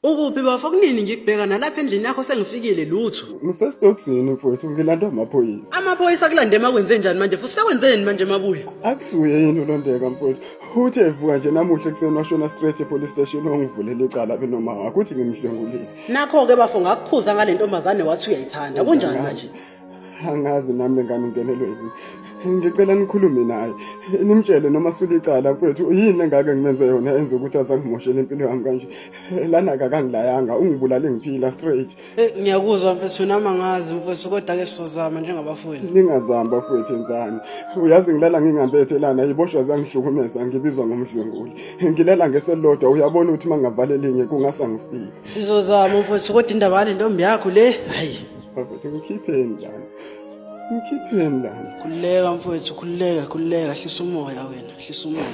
Ukuphi bafo kunini ngikubheka nalapha endlini yakho sengifikile lutho. Ngisesitokisini mfowethu ngilanda amaphoyisa. Amaphoyisa kulande makwenze njani manje futhi sekwenzeni manje mabuya? Akusuye yini ulondeka mfowethu. Uthe evuka nje namuhla ekuseni washona straight police station ongivulela icala benoma akuthi ngimhlengulile. Nakho ke bafo ngakukhuza ngale ntombazane wathi uyayithanda. Kunjani manje? Angazi nami ngani ngenelwe yini. Ngicela nikhulume naye. Nimtshele noma sule icala mfowethu yini engake ngimenze yona enza ukuthi azangimoshele impilo yami kanje. Lana akangilayanga ungibulale ngiphila straight. Ngiyakuzwa mfethu nami ngazi mfethu kodwa ke sizozama njengabafowethu. Ningazamba mfowethu enzani. Uyazi ngilala ngingambethe lana iboshwa zangihlukumeza ngibizwa ngomdlwenguli. Ngilala ngeselodwa uyabona ukuthi mangavala elinye kungasangifiki. Sizozama mfethu kodwa indaba yale ntombi yakho le hayi. Bafethu ngikhipheni njani? Ngikhipheni la. Khululeka mfowethu khululeka hlisa umoya wena hlisa umoya.